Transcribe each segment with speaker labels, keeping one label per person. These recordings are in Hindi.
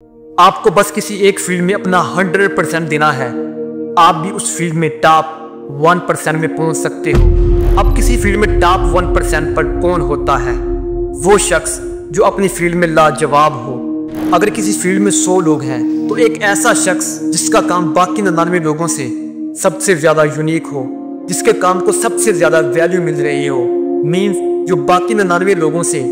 Speaker 1: आपको बस किसी एक फील्ड में अपना 100% देना है। आप भी उस फील्ड में टॉप 1% में पहुंच सकते हो। अब किसी फील्ड में टॉप 1% पर कौन होता है? वो शख्स जो अपनी फील्ड में लाजवाब हो। अगर किसी फील्ड में 100 लोग हैं तो एक ऐसा शख्स जिसका काम बाकी 99 लोगों से सबसे ज्यादा यूनिक हो, जिसके काम को सबसे ज्यादा वैल्यू मिल रही हो, मीन्स जो बाकी 99 लोगों से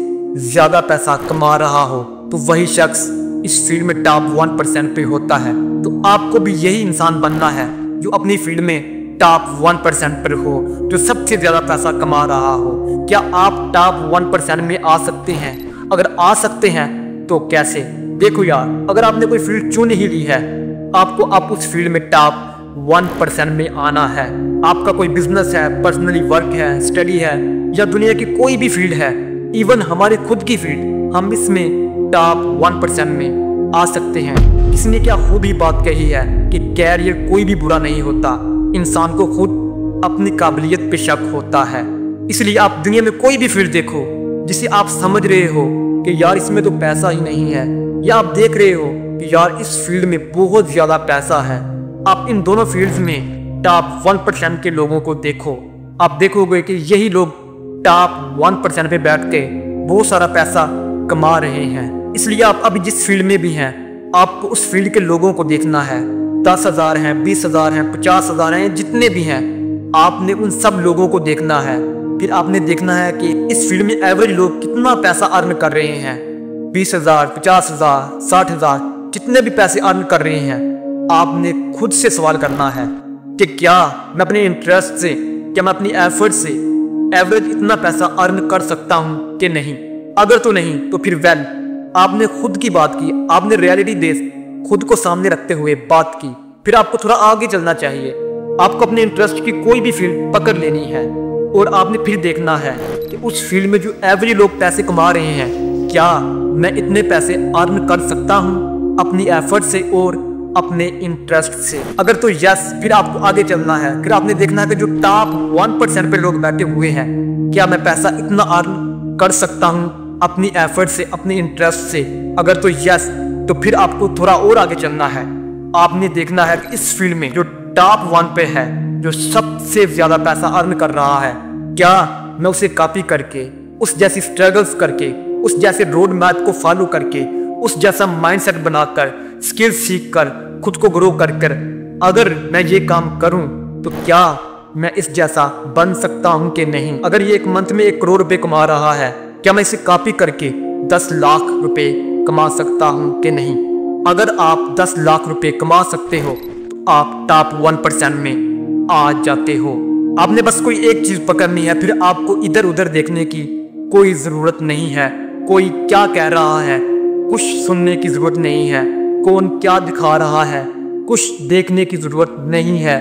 Speaker 1: ज्यादा पैसा कमा रहा हो, तो वही शख्स इस फील्ड में टॉप 1% पे होता है। तो आपको भी यही इंसान बनना है जो अपनी फील्ड में टॉप 1% पर हो, जो सबसे ज्यादा पैसा कमा रहा हो। क्या आप टॉप 1% में आ सकते हैं? अगर आ सकते हैं तो कैसे? देखो यार, अगर आपने कोई फील्ड चुन ही ली है, आपको आप उस फील्ड में टॉप 1% में आना है। आपका कोई बिजनेस है, पर्सनली वर्क है, स्टडी है, या दुनिया की कोई भी फील्ड है, इवन हमारी खुद की फील्ड, हम इसमें टॉप 1% में आ सकते हैं। किसी ने क्या खूब ही बात कही है कि कैरियर कोई भी बुरा नहीं होता, इंसान को खुद अपनी काबिलियत पे शक होता है। इसलिए आप दुनिया में कोई भी फील्ड देखो जिसे आप समझ रहे हो कि यार इसमें तो पैसा ही नहीं है, या आप देख रहे हो कि यार इस फील्ड में बहुत ज्यादा पैसा है, आप इन दोनों फील्ड्स में टॉप 1% के लोगों को देखो। आप देखोगे कि यही लोग टॉप 1% पे बैठ के बहुत सारा पैसा कमा रहे हैं। इसलिए आप अभी जिस फील्ड में भी हैं, आपको उस फील्ड के लोगों को देखना है। 10,000 हैं, 20,000 हैं, 50,000 हैं, जितने भी हैं, आपने उन सब लोगों को देखना है। फिर आपने देखना है कि इस फील्ड में एवरेज लोग कितना पैसा अर्न कर रहे हैं। 20,000, 50,000, 60,000, जितने भी पैसे अर्न कर रहे हैं, आपने खुद से सवाल करना है कि क्या मैं अपने इंटरेस्ट से, क्या मैं अपनी एफर्ट से एवरेज इतना पैसा अर्न कर सकता हूं कि नहीं। अगर तो नहीं तो फिर वेल, आपने खुद की बात की, आपने रियलिटी देश खुद को सामने रखते हुए बात की। फिर आपको थोड़ा आगे चलना चाहिए। आपको अपने इंटरेस्ट की कोई भी फील्ड पकड़ लेनी है और आपने फिर देखना है कि उस फील्ड में जो एवरेज लोग पैसे कमा रहे हैं, क्या मैं इतने पैसे अर्न कर सकता हूं अपनी एफर्ट से और अपने इंटरेस्ट से। अगर तो यस, फिर आपको आगे चलना है। फिर आपने देखना है कि जो टॉप 1% पे लोग बैठे हुए हैं, क्या मैं पैसा इतना अर्न कर सकता हूं अपनी एफर्ट से, अपने इंटरेस्ट से। अगर तो यस, तो फिर आपको थोड़ा और आगे चलना है। आपने देखना है कि इस फील्ड में जो टॉप 1 पे है, जो सबसे ज्यादा पैसा अर्न कर रहा है, क्या मैं उसे कॉपी करके, उस जैसी स्ट्रगल्स करके, उस जैसे रोड मैप को फॉलो करके, उस जैसा माइंडसेट बनाकर, स्किल्स सीख कर, खुद को ग्रो कर अगर मैं ये काम करूं तो क्या मैं इस जैसा बन सकता हूं कि नहीं। अगर ये एक मंथ में 1 करोड़ रुपए कमा रहा है, क्या मैं इसे कॉपी करके 10 लाख रुपए कमा सकता हूं कि नहीं। अगर आप 10 लाख रुपए कमा सकते हो तो आप टॉप 1% में आ जाते हो। आपने बस कोई एक चीज पकड़नी है, फिर आपको इधर उधर देखने की कोई जरूरत नहीं है। कोई क्या कह रहा है कुछ सुनने की जरूरत नहीं है, कौन क्या दिखा रहा है कुछ देखने की जरूरत नहीं है।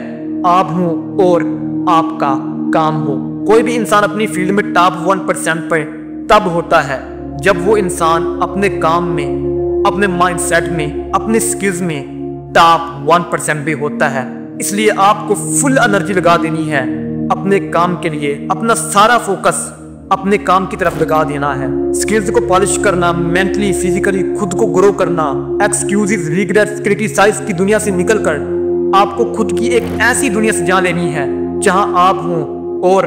Speaker 1: आप हो और आपका काम हो। कोई भी इंसान अपनी फील्ड में टॉप 1% पर तब होता है जब वो इंसान अपने काम में, अपने माइंडसेट में, अपने स्किल्स में टॉप 1% पे होता है। इसलिए आपको फुल एनर्जी लगा देनी है अपने काम के लिए। अपना सारा फोकस अपने काम की तरफ लगा देना है। स्किल्स को पॉलिश करना, मेंटली, फिजिकली खुद को ग्रो करना, एक्सक्यूजेस, रिग्रेट्स, क्रिटिसाइज की दुनिया से निकलकर आपको खुद की एक ऐसी दुनिया सजा लेनी है जहां आप हो और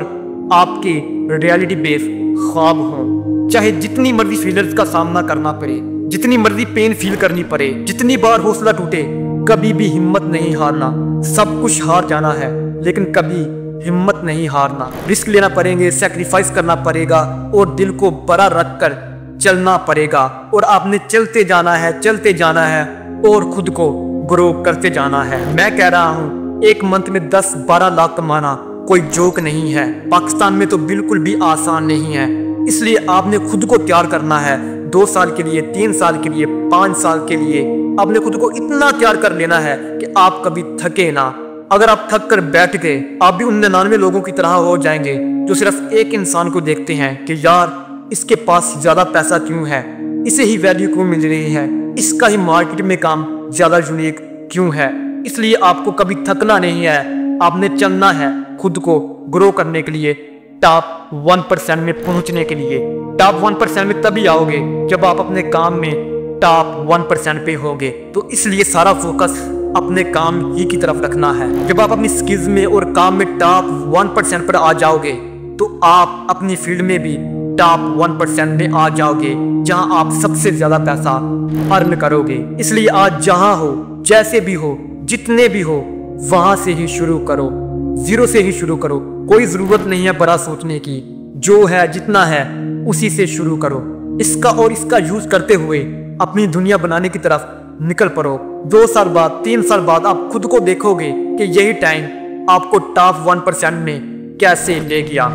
Speaker 1: आपके रियलिटी बेस ख्वाब हो। चाहे जितनी मर्जी फेलियर्स का सामना करना पड़े, जितनी मर्जी पेन फील करनी पड़े, जितनी बार हौसला टूटे, कभी भी हिम्मत नहीं हारना। सब कुछ हार जाना है लेकिन कभी हिम्मत नहीं हारना। रिस्क लेना पड़ेंगे, सेक्रीफाइस करना पड़ेगा और दिल को बड़ा रखकर चलना पड़ेगा। और आपने चलते जाना है, चलते जाना है और खुद को ग्रो करते जाना है। मैं कह रहा हूँ, एक मंथ में 10-12 लाख कमाना कोई जोक नहीं है। पाकिस्तान में तो बिल्कुल भी आसान नहीं है। इसलिए आपने खुद को तैयार करना है 2 साल के लिए, 3 साल के लिए, 5 साल के लिए। आपने खुद को इतना तैयार कर लेना है कि आप कभी थके ना। अगर आप थक कर बैठ गए, आप भी उन 99 लोगों की तरह हो जाएंगे जो सिर्फ एक इंसान को देखते हैं कि यार इसके पास ज्यादा पैसा क्यों है, इसे ही वैल्यू क्यों मिल रही है, इसका ही मार्केट में काम ज्यादा यूनिक क्यों है। इसलिए आपको कभी थकना नहीं है। आपने चलना है खुद को ग्रो करने के लिए, टॉप 1% में पहुंचने के लिए। टॉप 1% में तभी आओगे जब आप अपने काम में टॉप 1% पे होगे। तो इसलिए सारा फोकस अपने काम ही की तरफ रखना है। जब आप अपनी स्किल्स में और काम में टॉप 1% पर आ जाओगे तो आप अपनी फील्ड में भी टॉप 1% में आ जाओगे, जहां आप सबसे ज्यादा पैसा अर्न करोगे। इसलिए आज जहां हो, जैसे भी हो, जितने भी हो, वहां से ही शुरू करो, जीरो से ही शुरू करो। कोई जरूरत नहीं है बड़ा सोचने की, जो है जितना है उसी से शुरू करो। इसका और इसका यूज करते हुए अपनी दुनिया बनाने की तरफ निकल पड़ो। 2 साल बाद, 3 साल बाद आप खुद को देखोगे कि यही टाइम आपको टॉप 1% में कैसे ले गया।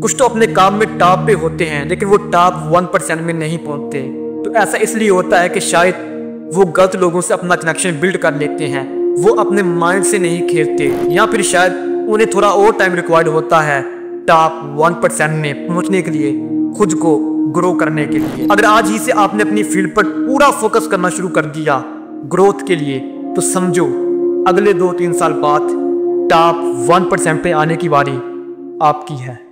Speaker 1: कुछ तो अपने काम में टॉप पे होते हैं लेकिन वो टॉप 1% में नहीं पहुंचते। तो ऐसा इसलिए होता है कि शायद वो गलत लोगों से अपना कनेक्शन बिल्ड कर लेते हैं, वो अपने माइंड से नहीं खेलते, या फिर शायद उन्हें थोड़ा और टाइम रिक्वायर्ड होता है टॉप 1% में पहुंचने के लिए, खुद को ग्रो करने के लिए। अगर आज ही से आपने अपनी फील्ड पर पूरा फोकस करना शुरू कर दिया ग्रोथ के लिए, तो समझो अगले 2-3 साल बाद टॉप 1% पे आने की बारी आपकी है।